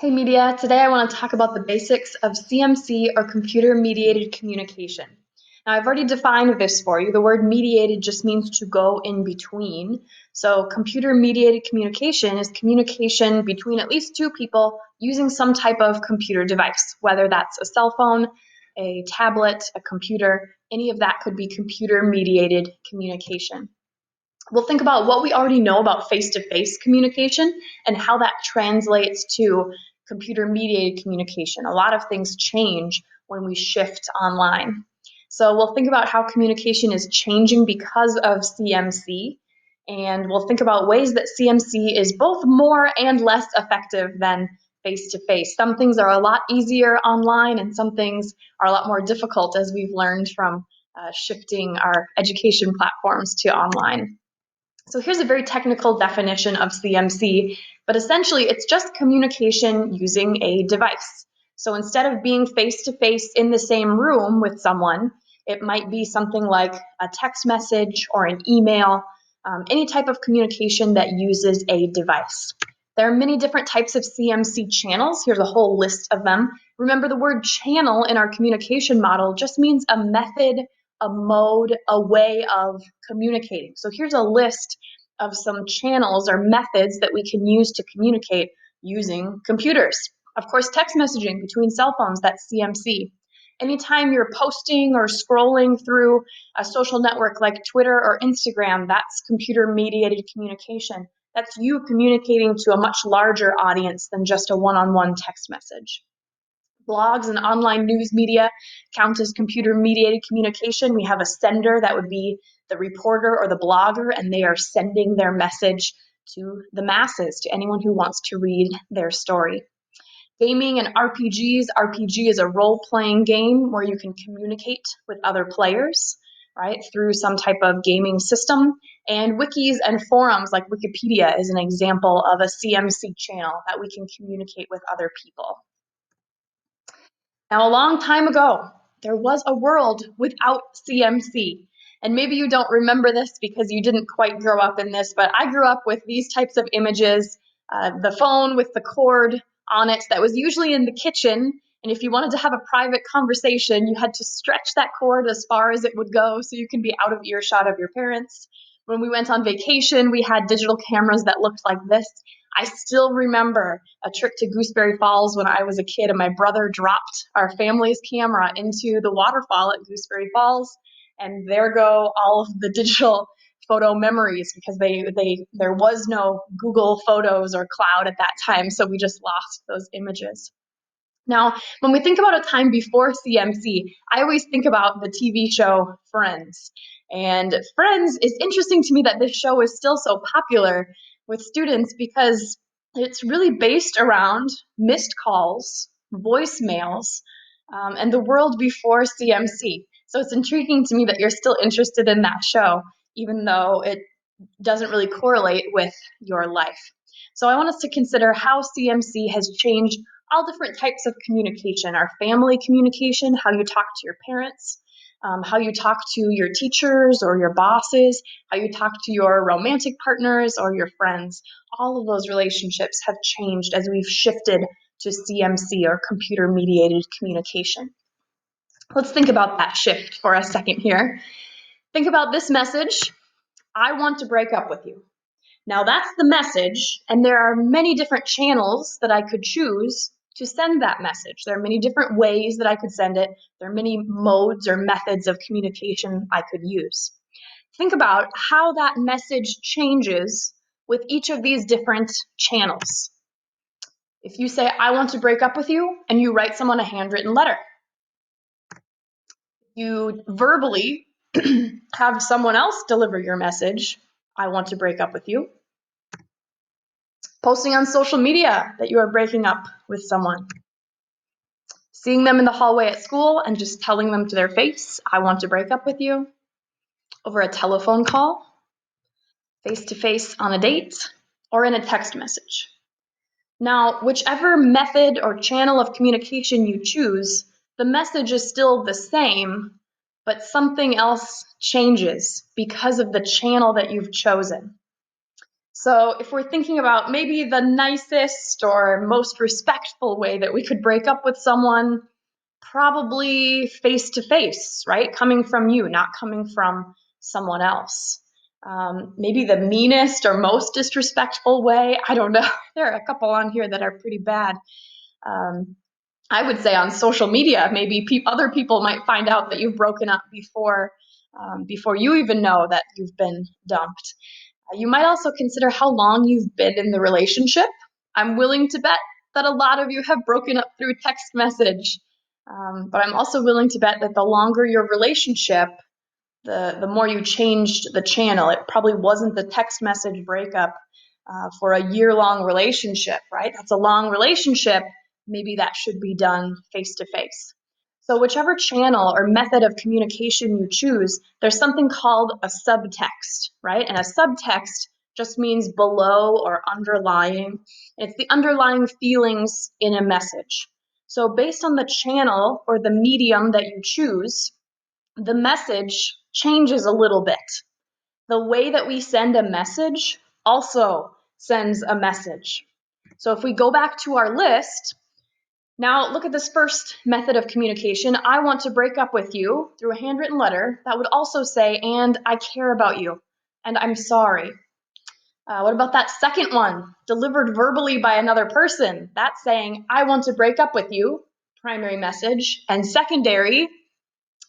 Hey media, today I want to talk about the basics of CMC or computer mediated communication. Now I've already defined this for you. The word mediated just means to go in between. So computer mediated communication is communication between at least two people using some type of computer device, whether that's a cell phone, a tablet, a computer, any of that could be computer mediated communication. We'll think about what we already know about face-to-face communication and how that translates to computer-mediated communication. A lot of things change when we shift online. So we'll think about how communication is changing because of CMC, and we'll think about ways that CMC is both more and less effective than face-to-face. Some things are a lot easier online, and some things are a lot more difficult, as we've learned from shifting our education platforms to online. So here's a very technical definition of CMC, but essentially it's just communication using a device. So instead of being face-to-face in the same room with someone, it might be something like a text message or an email, any type of communication that uses a device. There are many different types of CMC channels. Here's a whole list of them. Remember, the word channel in our communication model just means a method, a mode, a way of communicating. So here's a list of some channels or methods that we can use to communicate using computers. Of course, text messaging between cell phones, that's CMC. Anytime you're posting or scrolling through a social network like Twitter or Instagram, that's computer-mediated communication. That's you communicating to a much larger audience than just a one-on-one text message. Blogs and online news media count as computer-mediated communication. We have a sender, that would be the reporter or the blogger, and they are sending their message to the masses, to anyone who wants to read their story. Gaming and RPGs. RPG is a role-playing game where you can communicate with other players, right, through some type of gaming system. And wikis and forums like Wikipedia is an example of a CMC channel that we can communicate with other people. Now, a long time ago, there was a world without CMC. And maybe you don't remember this because you didn't quite grow up in this, but I grew up with these types of images, the phone with the cord on it that was usually in the kitchen. And if you wanted to have a private conversation, you had to stretch that cord as far as it would go so you can be out of earshot of your parents. When we went on vacation, we had digital cameras that looked like this. I still remember a trip to Gooseberry Falls when I was a kid, and my brother dropped our family's camera into the waterfall at Gooseberry Falls, and there go all of the digital photo memories, because there was no Google Photos or cloud at that time, so we just lost those images. Now, when we think about a time before CMC, I always think about the TV show Friends. And Friends, is interesting to me that this show is still so popular with students because it's really based around missed calls, voicemails, and the world before CMC. So it's intriguing to me that you're still interested in that show, even though it doesn't really correlate with your life. So I want us to consider how CMC has changed all different types of communication: our family communication, how you talk to your parents, how you talk to your teachers or your bosses, how you talk to your romantic partners or your friends. All of those relationships have changed as we've shifted to CMC or computer-mediated communication. Let's think about that shift for a second here. Think about this message: I want to break up with you. Now that's the message, and there are many different channels that I could choose to send that message. There are many different ways that I could send it. There are many modes or methods of communication I could use. Think about how that message changes with each of these different channels. If you say, I want to break up with you, and you write someone a handwritten letter. You verbally have someone else deliver your message, I want to break up with you. Posting on social media that you are breaking up with someone. Seeing them in the hallway at school and just telling them to their face, I want to break up with you. Over a telephone call, face-to-face on a date, or in a text message. Now, whichever method or channel of communication you choose, the message is still the same, but something else changes because of the channel that you've chosen. So if we're thinking about maybe the nicest or most respectful way that we could break up with someone, probably face to face, right? Coming from you, not coming from someone else. Maybe the meanest or most disrespectful way, I don't know. There are a couple on here that are pretty bad. I would say on social media, maybe other people might find out that you've broken up before you even know that you've been dumped. You might also consider how long you've been in the relationship. I'm willing to bet that a lot of you have broken up through text message. But I'm also willing to bet that the longer your relationship, the more you changed the channel. It probably wasn't the text message breakup for a year-long relationship, right? That's a long relationship. Maybe that should be done face to face. So whichever channel or method of communication you choose, there's something called a subtext, right? And a subtext just means below or underlying. It's the underlying feelings in a message. So based on the channel or the medium that you choose, the message changes a little bit. The way that we send a message also sends a message. So if we go back to our list, now look at this first method of communication. I want to break up with you through a handwritten letter that would also say, and I care about you, and I'm sorry. What about that second one, delivered verbally by another person? That's saying, I want to break up with you, primary message, and secondary,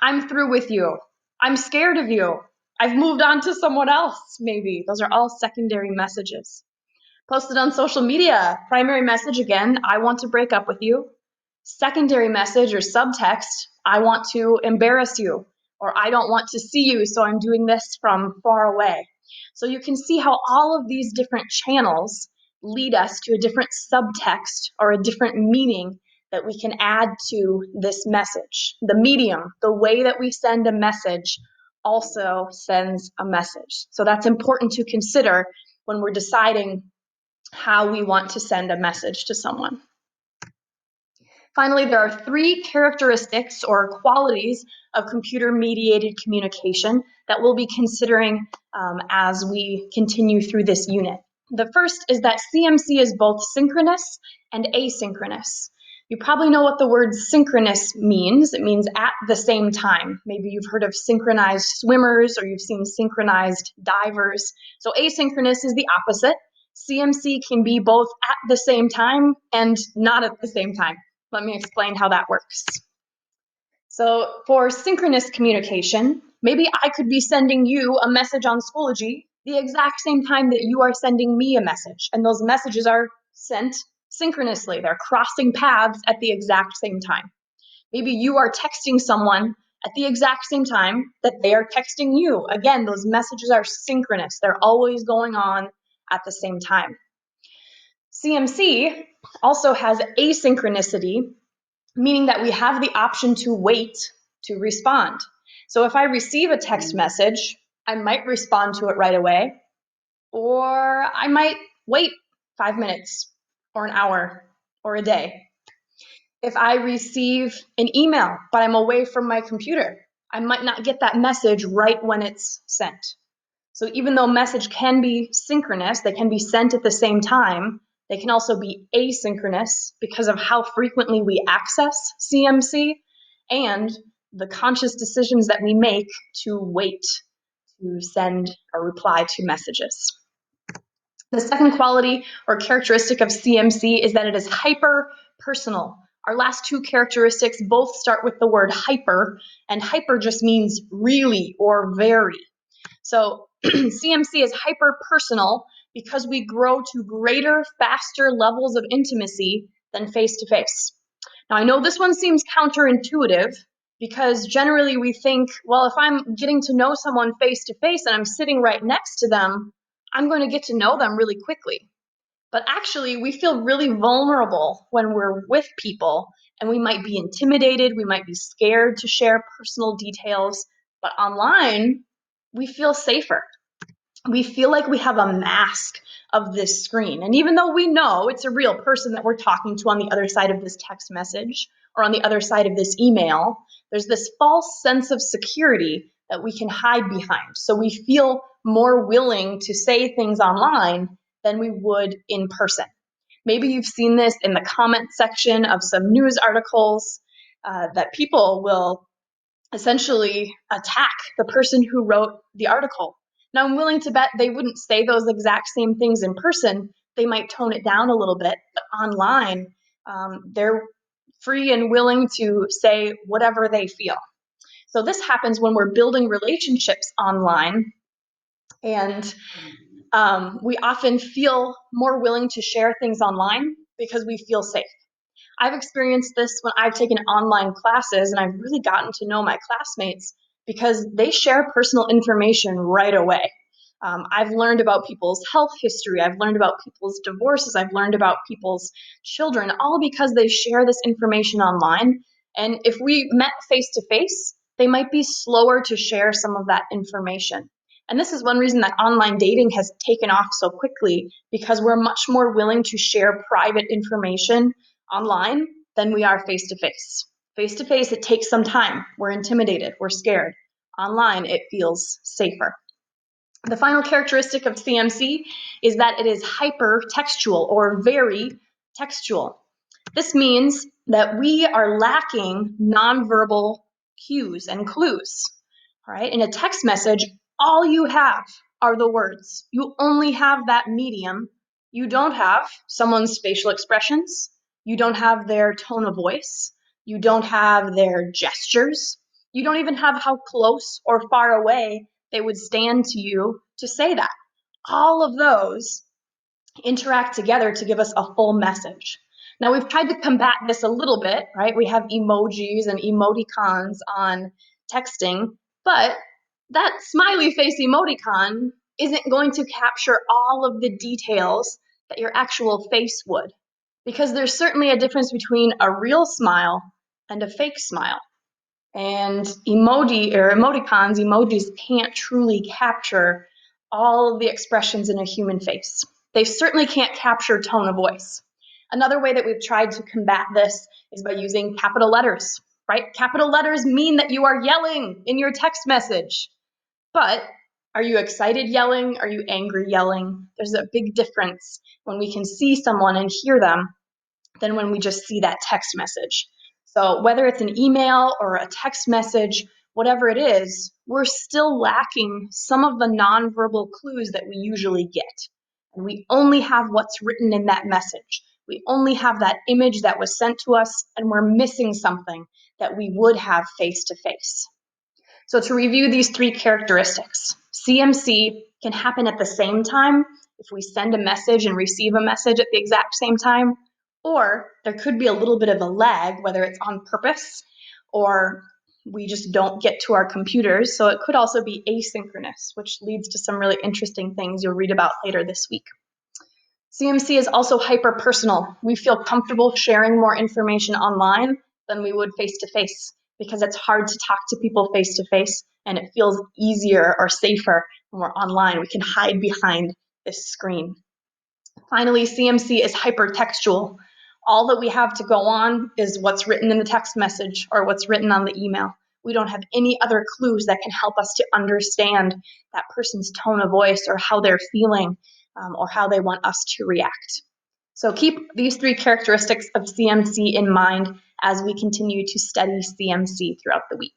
I'm through with you. I'm scared of you. I've moved on to someone else, maybe. Those are all secondary messages. Posted on social media, primary message again, I want to break up with you. Secondary message or subtext, I want to embarrass you, or I don't want to see you, so I'm doing this from far away. So you can see how all of these different channels lead us to a different subtext or a different meaning that we can add to this message. The medium, the way that we send a message, also sends a message. So that's important to consider when we're deciding how we want to send a message to someone. Finally, there are 3 characteristics or qualities of computer-mediated communication that we'll be considering as we continue through this unit. The first is that CMC is both synchronous and asynchronous. You probably know what the word synchronous means. It means at the same time. Maybe you've heard of synchronized swimmers or you've seen synchronized divers. So asynchronous is the opposite. CMC can be both at the same time and not at the same time. Let me explain how that works. So for synchronous communication, maybe I could be sending you a message on Schoology the exact same time that you are sending me a message, and those messages are sent synchronously. They're crossing paths at the exact same time. Maybe you are texting someone at the exact same time that they are texting you. Again, those messages are synchronous. They're always going on at the same time. CMC also has asynchronicity, meaning that we have the option to wait to respond. So if I receive a text message, I might respond to it right away, or I might wait 5 minutes or an hour or a day. If I receive an email, but I'm away from my computer, I might not get that message right when it's sent. So even though message can be synchronous, they can be sent at the same time, they can also be asynchronous because of how frequently we access CMC and the conscious decisions that we make to wait to send or reply to messages. The second quality or characteristic of CMC is that it is hyper-personal. Our last 2 characteristics both start with the word hyper, and hyper just means really or very. So CMC is hyper-personal because we grow to greater, faster levels of intimacy than face-to-face. Now, I know this one seems counterintuitive because generally we think, well, if I'm getting to know someone face-to-face and I'm sitting right next to them, I'm going to get to know them really quickly. But actually, we feel really vulnerable when we're with people, and we might be intimidated, we might be scared to share personal details, but online, we feel safer. We feel like we have a mask of this screen. And even though we know it's a real person that we're talking to on the other side of this text message or on the other side of this email, there's this false sense of security that we can hide behind. So we feel more willing to say things online than we would in person. Maybe you've seen this in the comment section of some news articles that people will essentially attack the person who wrote the article. Now, I'm willing to bet they wouldn't say those exact same things in person. They might tone it down a little bit, but online, they're free and willing to say whatever they feel. So this happens when we're building relationships online, and we often feel more willing to share things online because we feel safe. I've experienced this when I've taken online classes, and I've really gotten to know my classmates because they share personal information right away. I've learned about people's health history. I've learned about people's divorces. I've learned about people's children, all because they share this information online. And if we met face to face, they might be slower to share some of that information. And this is one reason that online dating has taken off so quickly, because we're much more willing to share private information online than we are face to face. Face to face, it takes some time. We're intimidated, we're scared. Online, it feels safer. The final characteristic of CMC is that it is hypertextual or very textual. This means that we are lacking nonverbal cues and clues. Right? In a text message, all you have are the words. You only have that medium. You don't have someone's facial expressions. You don't have their tone of voice. You don't have their gestures. You don't even have how close or far away they would stand to you to say that. All of those interact together to give us a full message. Now, we've tried to combat this a little bit, right? We have emojis and emoticons on texting, but that smiley face emoticon isn't going to capture all of the details that your actual face would, because there's certainly a difference between a real smile and a fake smile. And emojis can't truly capture all of the expressions in a human face. They certainly can't capture tone of voice. Another way that we've tried to combat this is by using capital letters, right? Capital letters mean that you are yelling in your text message. But are you excited yelling? Are you angry yelling? There's a big difference when we can see someone and hear them than when we just see that text message. So whether it's an email or a text message, whatever it is, we're still lacking some of the nonverbal clues that we usually get. And we only have what's written in that message. We only have that image that was sent to us, and we're missing something that we would have face to face. So to review these three characteristics, CMC can happen at the same time if we send a message and receive a message at the exact same time, or there could be a little bit of a lag, whether it's on purpose or we just don't get to our computers. So it could also be asynchronous, which leads to some really interesting things you'll read about later this week. CMC is also hyper-personal. We feel comfortable sharing more information online than we would face-to-face because it's hard to talk to people face-to-face, and it feels easier or safer when we're online. We can hide behind this screen. Finally, CMC is hypertextual. All that we have to go on is what's written in the text message or what's written on the email. We don't have any other clues that can help us to understand that person's tone of voice or how they're feeling or how they want us to react. So keep these three characteristics of CMC in mind as we continue to study CMC throughout the week.